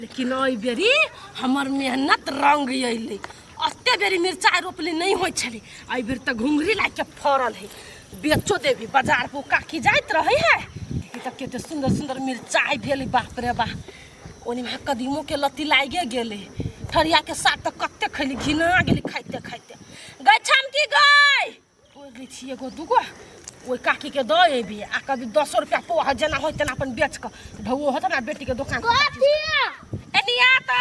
लेकिन ओइ बेरी हमर मेहनत रंग अइले। अत्ते बेरी मिर्चाई रोपले नहीं होय छले, आई बेर त घुंगरी लाग के फरल है। बेचो देवी बाजार पर काकी जाइत रही है, देखि त केते सुंदर सुंदर मिर्चाई भेले। बाप रे बा, ओनी में कदीमो के लत्ती लागे गेले। ठरिया के साग त कत्ते खैली, घिना गेली खाइते खाइते। गय छमकी गय तोड़ ली छी एगो दुगो, ओइ काकी के द एबी आ कभी 10 रुपया पोहा जना होय तना अपन बेच के ढौओ होत ना बेटी के दुकान कथी एनिया त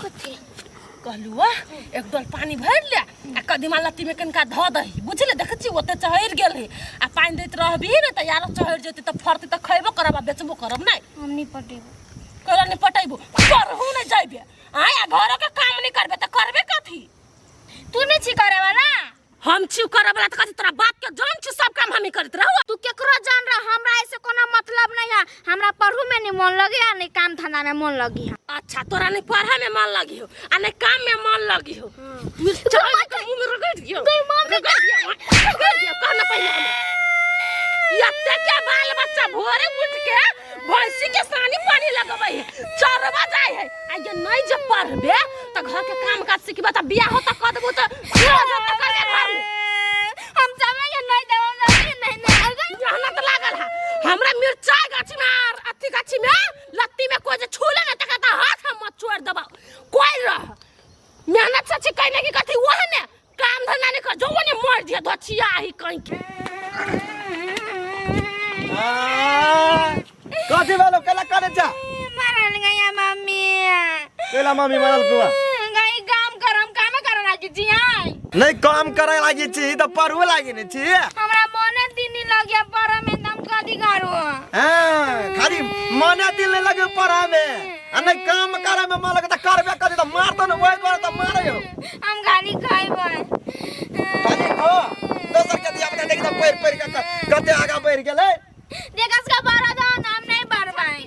कथी कहलुआ एक डोल पानी भर ले आ कदीमा लत्ती में कनका ध दही, बुझले देख छी ओते चहर गेल है। आ पानी दैत रहबी रे त यार चहर जेते त फरते त खइबो करब आ बेचबो करब नै। हम नहीं पटेबो कला नहीं पटाइबो करहु नै जाइबे। आय घर के काम नहीं करबे त करबे कथी? तू नहीं छी करे वाला, हम छी करे वाला त कथी तोरा बाप के जान छी सब काम हम ही करत रहू। तू केकरो जान रहा, हमरा ऐसे कोनो मतलब नहीं है। हमरा पढ़ू में नहीं मन लगी आ नहीं काम धंधा में मन लगी है। अच्छा तोरा नहीं पढ़ा में मन लगी हो आ नहीं काम में मन लगी हो। मिर्चाई के मुंह में रगड़ दियो, रगड़ दियो कहना पहले यत्ते के बाल बच्चा भोरे उठ के भैंसी के सानी पानी लगबै है, चरवा जाय है। आ ये नहीं जब पढ़बे त घर के काम काज सिखबे त बियाह होता क देबो त करबे घर में। हम समय ये नहीं देव लगी नहीं मेहनत लागल है हमरा। मिर्चाई गाछी में अथी गाछी में लत्ती में कोई जे छूले न त कहता हाथ हम मत छोड़ दबा। कोई रह मेहनत से छी कहने की कथी वह ने काम धंधा नहीं कर जो ने मार दिया धचिया ही कहीं के। कथी वालो केला करे जा मरल गया मम्मी। केला मम्मी मरल कुआ गई काम करे लागी जी आई नहीं काम करे लागी छी त पढ़वे लागी ने छी। हमरा मने दिन नहीं लगिया पढ़ा में दम कदी करू। हां खाली मने दिल नहीं लगे पढ़ा में आ नहीं काम करे में मन लगे त करबे कदी त मार त न ओइ पर त मारे हो। हम गाली खाइबे खाली को दोसर के दिया बता देखि त पैर पैर के कते आगा बढ़ गेले। देखस का बारा दो नाम नहीं पढ़बाई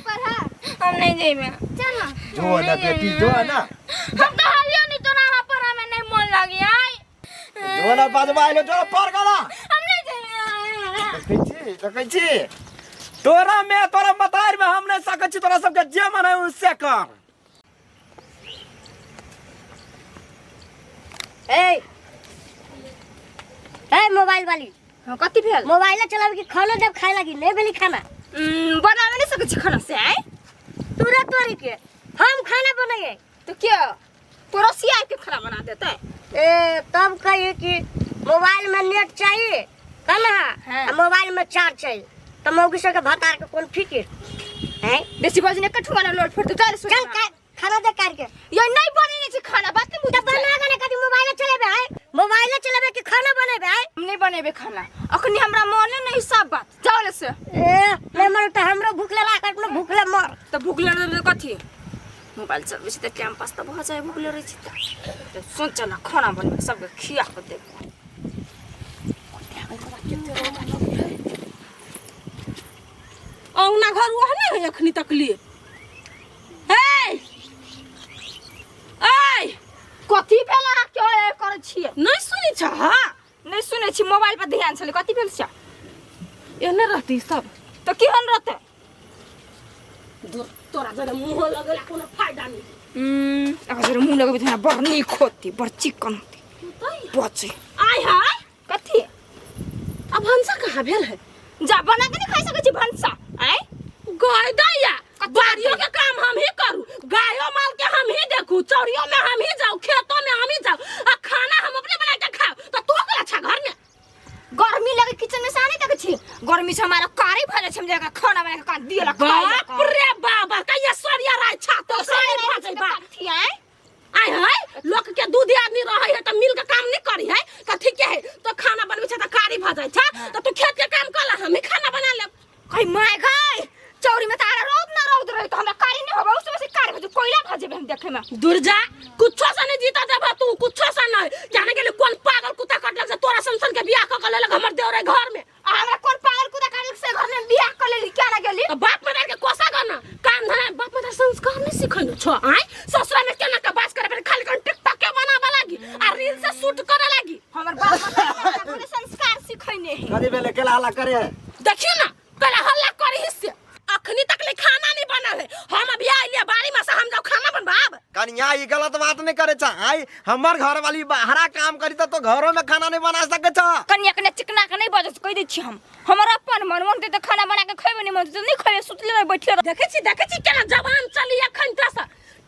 पढ़ा हम नहीं जेबे चल ना जो ना बेटी जो ना हम तो हालियो नहीं तो ना पढ़ा में नहीं मन लगी आई जो ना बाजबाइलो जो पढ़ गला हम नहीं जेबे। देखै छी तोरा में तोरा मतार में हम नहीं सकै छी तोरा सबके जे मन है उससे कर। ए मोबाइल वाली हां कथि भेल? मोबाइल चलावे के खाना जब खाए लगी नहीं बेली खाना बनावे नहीं सकै छी खाना से आई तुरंत तोरी के हम खाना बनाए तो क्या पड़ोसिया के खाना बना देता है? ए तब कहिए कि मोबाइल में नेट चाहिए कहना हाँ। मोबाइल में चार्ज चाहिए तो मौगी के भतार के कौन फिक्र है। बेसी बजने कठु वाला लोड फट चल चल खाना दे करके ये नहीं बने नहीं खाना बात नहीं तब बना के कभी मोबाइल चलेबे है मोबाइल चलेबे कि खाना बनेबे है। हम नहीं बनेबे खाना अखनी हमरा मने नहीं सब बात जाओले से ए नहीं मर तो हमरो भूख लगा कट में भूख ले मर तो भूख लगे कथी मोबाइल चलबे से टाइम पास तो भ जाए भूख लगे छी तो सोच ना खाना बनबे सबके खिया के दे। अंगना घर वह नहीं है अखनी तक लिए। हे ए कथी भेला क्यों ए करे छिए? नहीं सुनी छ नहीं सुने छी मोबाइल पर ध्यान चले कथी भेल छ? एने रहती सब तो की हन रहते दूर तोरा जरे मुंह लगला कोनो फायदा नहीं। अगर मुंह लगबे तो बड़ नीक होती बड़ चिकन होती बचे आय हाय कथी अब हंसा कहाँ भेल है? जा बना के नहीं खाई सके छी भंसा आय गाय दैया बाड़ियों के काम हम ही करूं, गायों माल के हम ही देखूं, चौरियों में हम ही जाऊं, खेतों में हम ही जाऊं आ खाना हम अपने बना के खाओ तो तू के अच्छा घर में गर्मी लगे किचन में सानी तक छी गर्मी से हमारा कारी भले छम जगह खाना बना के का दियला बाप रे बाबा कहिया सरिया रह छा तो सारी भाजई बा थी आय आय हाय लोग के दूध आदमी रहे है तो मिल के काम नहीं करी है तो ठीक है तो खाना बनबे छ त कारी भाजई छ तो तू खेत के काम कर हम ही खाना बना ले। कई माय गई चौरी में तारा रौद रहे तो हमरा कारी नहीं होबा उसमें से कारी भजे कोयला भजे हम देखे में दूर जा कुछो से नहीं जीता देबा तू कुछो से नहीं जाने के लिए कौन पागल कुत्ता काटल से तोरा संसन के बियाह क ले हमर देवरे घर में हमरा कौन पागल कुत्ता काटल से घर में बियाह कर लेली क्या ना गेली तो बाप मदार के कोसा करना काम धना बाप मदार संस्कार नहीं सिखल छ आय ससुरा में केना के बात करे खाली कन टिकटॉक के बनावा लागी आ रील से शूट करे लागी। हमर बाप पूरे संस्कार सिखैने है कदी बेले केला हल्ला करे देखियो ना कला हल्ला करी हिस्से अखनी तक ले खाना नहीं बनल है हम अभी आइले कन्या ये गलत बात नहीं करे चाहे हमर घर वाली बाहरा काम करी तो घरों में खाना नहीं बना सके छ कन्या कन्या चिकना के नहीं बजत कह दै छी हम हमर अपन मन दे त खाना बना के खइबे नहीं मन नहीं खइबे सुतले रह बैठले देखे छी केना जवान चली अखन तस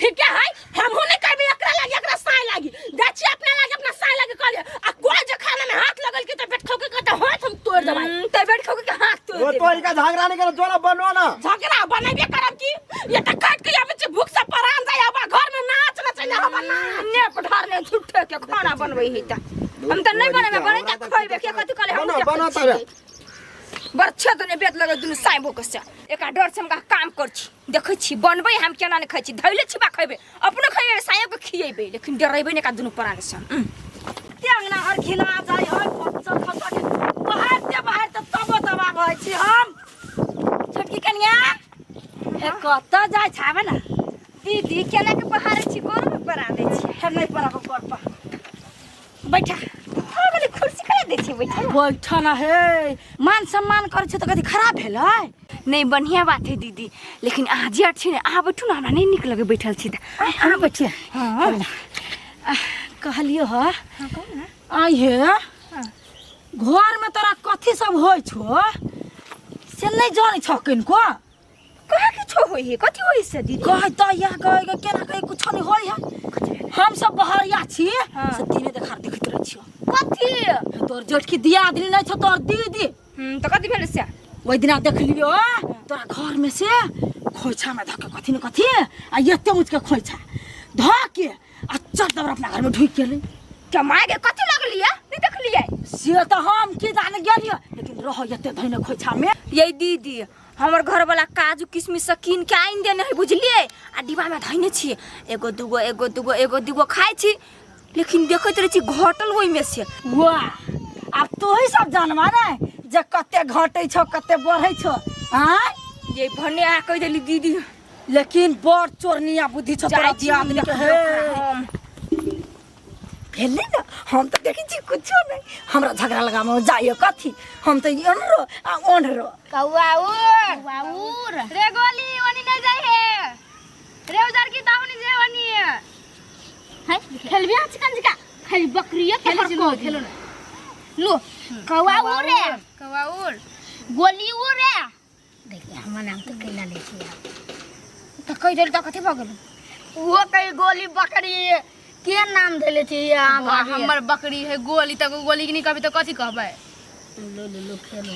ठीक है हम हो नहीं कहबे एकरा लागी एकरा साय लागी देखी अपना लागी अपना साय लागी कर आ कोई जे खाना में हाथ लगल के त पेट खौके कहता हाथ हम तोड़ देबै त बैठ खौके के हाथ तोड़ वो दे तोरी का झगड़ा नहीं करे जोला बनवा ना झगड़ा बनाबे करब की ये त काट के आबे छी भूख से परान जाय अब घर में नाच नचैले हम ना ने पठार ने झूठे के खाना बनबै ही त हम त नहीं बने बने त खइबे के कथि करे हम बना तबे बच्चा तो ने बेत लगे दुनु साइबो के से एका डर से हम का काम कर छी देखै छी बनबै हम केना ने खाइ छी धैले छी बा खइबे अपनो खइबे साइब के खियेबे लेकिन डरैबे ने का दुनु परान से त्यांगना हर खिला जाय है बच्चा खसा के बाहर त तबा भइ छी हम छोटकी कन्या ए कत जाय छाबे ना दीदी केना के बहार छी गोर में परा दे छी हम नहीं परा को पर बैठा हां वाली कुर्सी करा दे छी बैठा बैठा ना हे मान सम्मान करे छ त कथि खराब भेल है नहीं बढ़िया बात है दीदी लेकिन आज यार छी ने आ बैठू ना हमरा नहीं निक लगे बैठल छी त आ बैठिए हां कहलियो ह हां कहू ना आई हे घर में तोरा कथि सब होय छो से नहीं जाने छ किनको कहा के छो होई है कथि होई से दीदी कह त या कह केना कह कुछ नहीं होय है हम सब बहरिया छी से दिने देखार देखैत रह छियो कथि तोर जेठकी दिया आदमी नहीं छ तोर दीदी त कथि भेल से ओइ दिना देख लियो तोरा घर में से खोइछा में धके कथि न कथि आ एते ऊंच के खोइछा धके आ चट दबर अपना घर में ढुक गेलै कमाए के कथि लगलिए नहीं देख लिए से त हम की जाने गेलियो लेकिन रह एते धइने खोइछा में ये दीदी हमर घर वाला काजू किशमिश सकीन के आइन दे नहीं बुझलिए आ डिब्बा में धइने छी एगो दूगो खाइ छी लेकिन देखैत रह छी घटल ओइ में से वाह अब तो ही सब जानवा रे जे कते घटै छौ कते बढ़ै छौ हां ये भन्ने आ कह देली दीदी लेकिन बड़ चोरनिया बुद्धि छ तोरा दिया आदमी के हे भेले न हम तो देखै छी कुछो नहीं हमरा झगड़ा लगाम जाइए कथि हम तो अनरो आ ओनरो कौआउर रे गोली ओनी नहीं जाय है रे उधर की दावनी जे ओनी है खेलबी आज कंजका खाली बकरिया खेलो ना लो कौआउर रे कौआउर गोली उर रे देखिए हमर नाम तो कैला ले छी त कह देल त कथि भ गेल वो कई गोली बकरी के नाम देले छी हमर बकरी है गोली तक गोली के नहीं कहबे तो कथि कहबे लो खेलो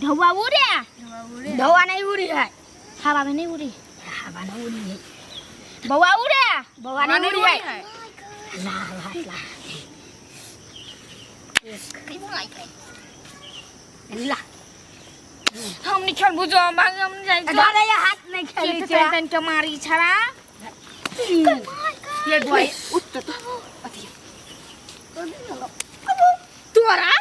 ढौआ उड़े ढौआ नहीं उड़ी है हवा में नहीं उड़ी हवा नहीं उड़ी है बौआ उड़े बौआ नहीं उड़ी है ला ला हम नहीं खेल बुझो मांग हम जाई अरे ये हाथ नहीं खेली खेली छे तन मारी छरा ये गोई उठ तो अथि तोरा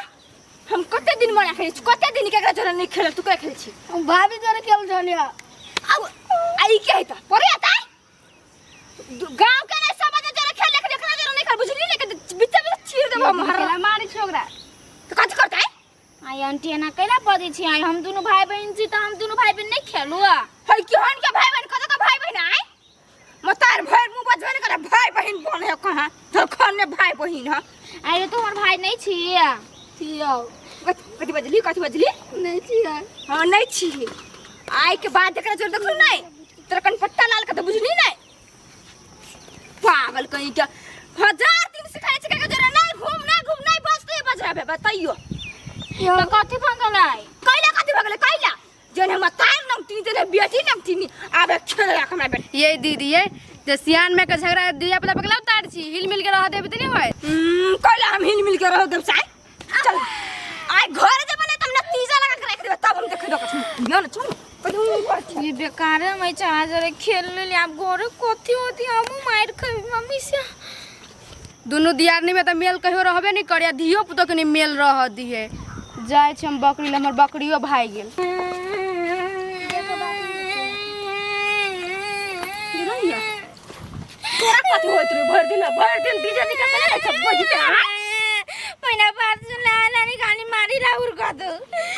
हम कते दिन मना खेली कते दिन के जरा नहीं खेल तू के खेल छी हम भाभी जरा खेल जानिया अब आई के है परे आता गांव के नहीं समझ जरा खेल के देखना जरा नहीं कर बुझली लेकिन बीच में चीर देबो मार मारी छोकरा तो कथि करता है आई आंटी एना कैला पदी छी आई हम दोनों भाई बहन छी त हम दोनों भाई बहन नहीं खेलू है केहन के भाई बहन कत का भाई बहन आए मतार भाई मुंह बजबे नहीं करे भाई बहन बने कहां तो खान में भाई बहन है आई तो हमर भाई नहीं छी थियो कथि बजली नहीं छी हां नहीं छी आई के बाद देखना जोर देखलू नहीं तेरा कनपट्टा लाल का तो बुझली नहीं पागल कहीं क्या 1000 दिन सिखाए छी के जरा नहीं घूम नहीं बजते बजरा बे बताइयो तो कथि भंगल आई कैला कथि भगले कैला जने मतार नमती जने बेटी नमती आबे खेल रख हमरा बेटी ये दीदी ये जे सियान में के झगड़ा दिया पता पगला उतार छी हिल मिल के रह देबे त नहीं होय कैला हम हिल मिल के रह देब साई चल आई घर जे बने तुम नतीजा लगा के रख देबे तब हम देखे दो ना चल ये बेकार है मैं चला जरे खेल ले आप गोरे कथि होती हम मार खबी मम्मी से दोनों दियारनी में त मेल कहियो रहबे नहीं करिया धियो पुतो के नहीं मेल रह दिए जाय छी हम बकरी ले हमर बकरियो भाई गेल तोरा कथि होइत रे भर दिन डीजे निकल के सब बजते आ पहिना बात सुन नानी गानी मारी राउर कत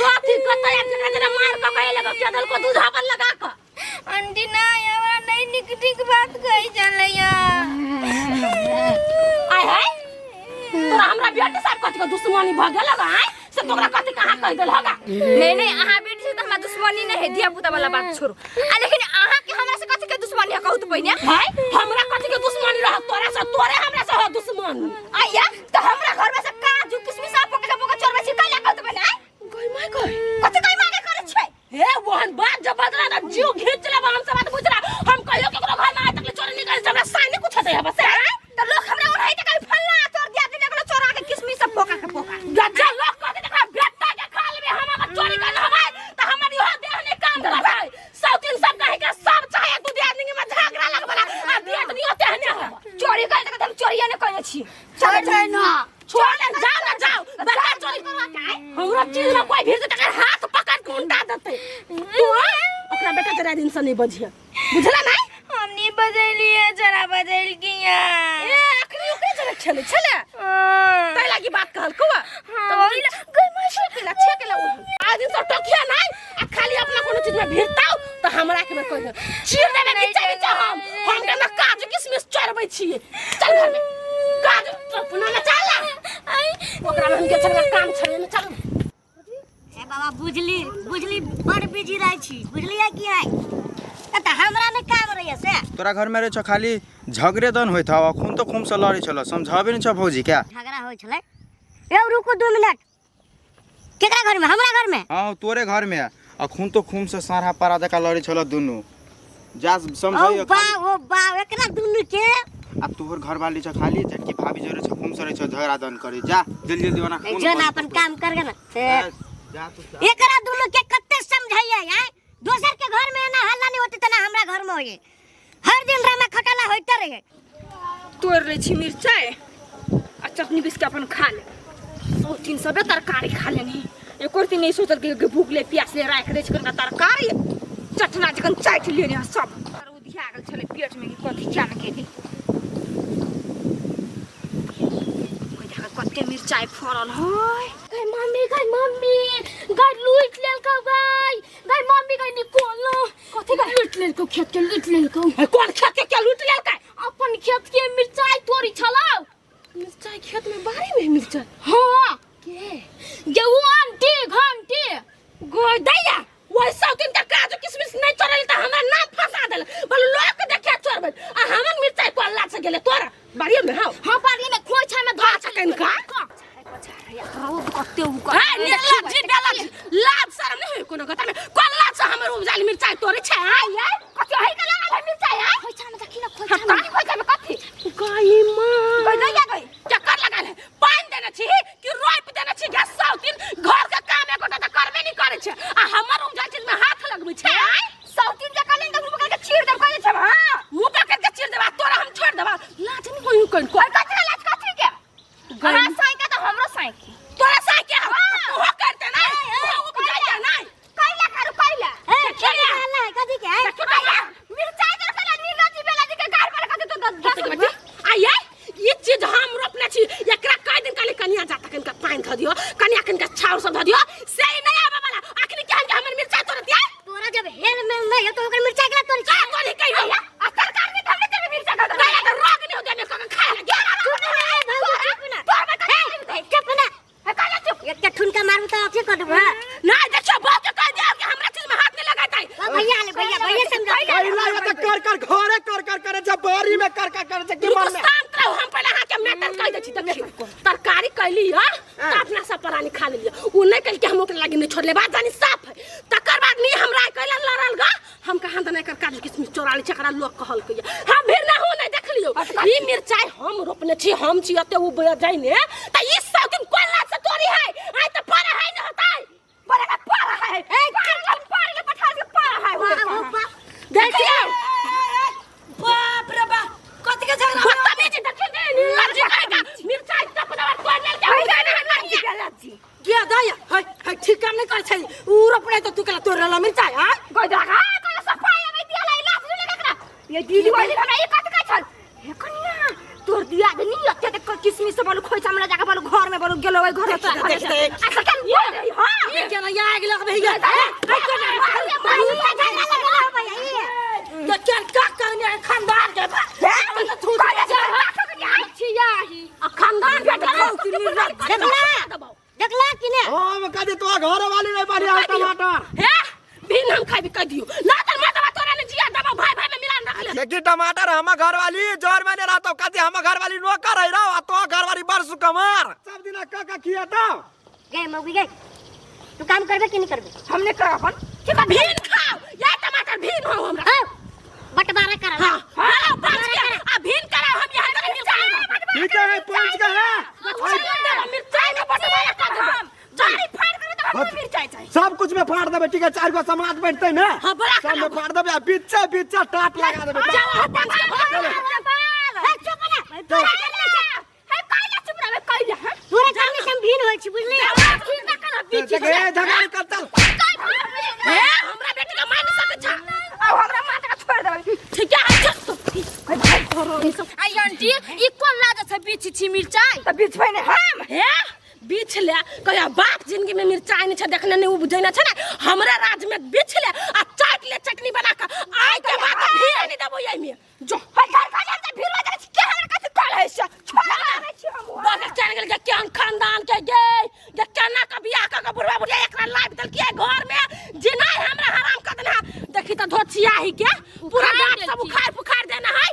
कथि कत एक जरा मार के कहे लगा चदल को दूध अपन लगा के आंटी ना यार नहीं निक बात कही चल यार हमरा बेटी साहब कथि के दुश्मनी भ गेल है से तोरा कथि कहां कह देल होगा नहीं अहाँ बेटी से तो हमरा दुश्मनी नहीं है दिया पुता वाला बात छोड़ो लेकिन अहाँ के हमरा से कथि के दुश्मनी है कहू तो पहिने है हमरा कथि के दुश्मनी रह तोरा से तोरे हमरा से हो दुश्मन आया तो हमरा घर में से काजू किशमिश आप पोके चोरबे छी काला कहू तो पहिने कोई माय कोई कथि कई मांगे करे छै हे वहन बात जब बदला ना जीव घींच ले हम सब बात बुझला हम कहियो केकरो घर में तक चोरी निकल हमरा साइने कुछ दे बस तो लोग हमरा ओढ़ाई त कहीं फल्ला चोर दिया दिन लगलो चोरा के किशमिश सब पोका गज्जा लोग कहते देखा बेटा के खा लेबे हम चोरी कर हमाय त हमर हो देह ने काम करबै सौतीन सब कहे के सब चाहे तू दे आदमी में झगड़ा लगबला आ दे आदमी होते है ना चोरी करे त हम चोरिया ने कहले छी चल ना छोड़ जाओ ना जाओ बता चोरी करवा के हमरा चीज में कोई भीड़ तक हाथ पकड़ के उंडा देते तू ओकरा बेटा तेरा दिन से नहीं बजिया बुझला नहीं हम नहीं बदलिए जरा बदल किया ए अखनी ओकरे जरे छले तै लागी बात कहल कुआ गई माशा केला छेकेला आज दिन से टोकिया नहीं आ खाली अपना कोनो चीज में भिड़ताओ तो हमरा के में कह दे चीर देबे नीचे हम के ना काजू किशमिश चोरबै छिए चल घर में काजू अपना में चल ओकरा में हम के छलका काम छले में चल ए बाबा बुझली बड़ बिजी रह छी बुझलिए की है त हमरा में काम रहिए से तोरा घर में रहे छो खाली झगड़े दन होइत हवा खून तो खून से लड़ी छलो समझाबे नहीं छो भौजी क्या झगड़ा होय छले ए रुको 2 मिनट केकरा घर में हमरा घर में हां तोरे घर में आ खून तो खून से सारा पारा देका लड़ी छलो दुनु जा समझाइयो ओ बा एकरा दुनु के अब तोहर घर वाली छ खाली झटकी भाभी जरे छ खून से रहे छ झगड़ा दन करे जा जल्दी जल्दी बना खून जन अपन काम कर ना जा तू एकरा दुनु के कत्ते समझाइए है दोसर के घर में ना हल्ला नहीं होते त ना हमरा घर में होए हर दिन रामा खटाला होइते रहे तोड़ रे छी मिर्चाई आ चटनी पीस के अपन खा ले सो तीन सबे तरकारी खा लेनी एक और दिन नहीं सोचल के भूख ले प्यास ले राख दे छकन तरकारी चटना जकन चाट लेनी सब और उधिया गेल छले पेट में कि कथि जान के दी ओइ जगह कत्ते मिर्चाई फरल है गई मम्मी गई लूट लेल का गई मम्मी गई निकोलो कथि गई लूट लेल को खेत के लूट लेल को कौन खेत के क्या लूट लेल का अपन खेत के मिर्चाई तोरी छलाओ मिर्चाई खेत में बारी में मिर्चाई हां के ये वो आंटी घंटी गोय दैया वैसा दिन तक काजू किशमिश नहीं चोरल त हमरा ना फंसा देल बोल लोग देखे चोरबे आ हमन मिर्चाई को अल्लाह से गेले तोरा बारी में हां बारी में खोई छा में धा सकन का कत्ते उ हां निर्लज जी बेलज लाज शरम नहीं कोनो गता में कोन लाज से हमर उपजाली मिर्चाई तोरे छै हां कथि है के लागल है मिर्चाई है खोई छा में देखी ना खोई छा में खोई छा में कथि गाई मां गई दैया गई क्या कर लगल है पानी देना छी कि रोप देना छी घास साउतिन घर के काम एकोटा त करबे नहीं करे छै आ हमर उपजाली चीज में हाथ लगबै छै सौतीन जे कलिन त मुंह के चीर देब कहै छै हां मुंह पकड़ के चीर देबा तोरा हम छोड़ देबा लाज नहीं होई कोन को कथि लाज कथि के हमरा साई का त हमरो साई के तोरा साई के हो करते नहीं वो को जाइए नहीं कैला करू कैला ए हल्ला है कथि के है मिर्चाई के कला नीलाजी बेलाजी के घर पर कथि तो बच्ची आइए ये चीज हम रोपने छी एकरा कई दिन काले कनिया जाता कन का पानी ध दियो कनिया कन का छाउर सब ध दियो से ही नहीं आबे वाला आखिर के हमर मिर्चाई तोड़ दिया तोरा जब हेर में नहीं तो ओकर मिर्चाई के तोरी का तोरी कई भैया आ सरकार ने हमने तेरे मिर्चाई का नहीं तो रोग नहीं हो जाने को खा ले एक ठुनका मारू तो आपसे कर देबो नहीं देखो बात कह दिया कि हमरा चीज में हाथ नहीं लगाता है भैया समझा पहिला ये त कर करे जब बारी में कर से की मन में शांत रहो हम पहले हां के मैटर कह दे छी देखियो तरकारी कैली ह त अपना सब परानी खा लिया उ नहीं कल के हम ओकरा लागी नहीं छोड़ले बात जानी साफ है तकर बाद नहीं हमरा कैला लड़ल ग हम कहां त नहीं कर काजू किशमिश चोराली छकरा लोग कहल के हम फिर ना हो नहीं देख लियो ई मिर्चाई हम रोपने छी हम छी अते उ बया जाई ने त ई सब दिन कोन लाज से तोरी है आई त पर है न होता है पर है ए पर के पठार के पर है देखियो बाप रे बाप कथि के झगड़ा बदतमीजी देखे दे नीलाजी करेगा मिर्चाई तप दवा कोन ले के क्या दाया है ठीक काम नहीं कर छै उ रोपने तो तू कला तोरला मिर्चाई हां कोई जगह कोई सफाई में दिया इलाज ले लेकरा ये दीदी वाली हमरा ये कत का छल हे कन्या तोर दिया दे नहीं अते तक किशमिश से बोल खोई हमरा जाके बोल घर में बोल गेलो ओइ घर तो अच्छा कर हां ये केना या आग लग भैया तो चल का कहने खानदान के खानदान के खानदान के देखी टमाटर हम घर वाली जोर मैंने रहता कहती हम घर वाली नौकर है रहो तो घर वाली बरसु कमर सब दिन का किया था गए मौगी गए तू काम करबे कि नहीं करबे हमने कहा अपन ठीक है भीन खाओ या टमाटर भीन हो हमरा हाँ, बंटवारा कर हां हां बच गया आ भीन कराओ हम यहां तक मिर्चाई ठीक है पहुंच गए मिर्चाई में बंटवारा कर हम जारी फाड़ कर तो हम मिर्चाई चाहिए सब कुछ में फाड़ देबे ठीक है 4 को समाज बैठते ना हां बड़ा सब में फाड़ देबे बीचे बीचे टाट लगा देबे जाओ पंच के भाग चुप ना है काला चुप रहे काला है पूरे घर में संभीन होय छी बुझली ठीक ना कर बीच झगड़ा कर चल ए हमरा बेटी का मार सकत छ अब हमरा माता का छोड़ देबे ठीक है चल तो आई आंटी ई कोन लागे छ बीच छी मिर्चाई त बीच भइने हम हे बीछ ले कहिया बाप जिंदगी में मिर्चाई नहीं छ देखने नहीं बुझैना छ ना हमरा राज में बीछ ले आ चाट ले चटनी बना के आइ के बात भीड़ नहीं देबो यही में जो हर घर घर से भीड़ लगे छी के हमरा कते कल है से छोड़ा नहीं छी हम बात चल गेल के केहन खानदान के गे केना के बियाह के बुढ़वा बुढ़िया एकरा लाइव दल के घर में जिना हमरा हराम कर देना देखी त धोचिया ही के पूरा बात सब उखाड़ पुखाड़ देना है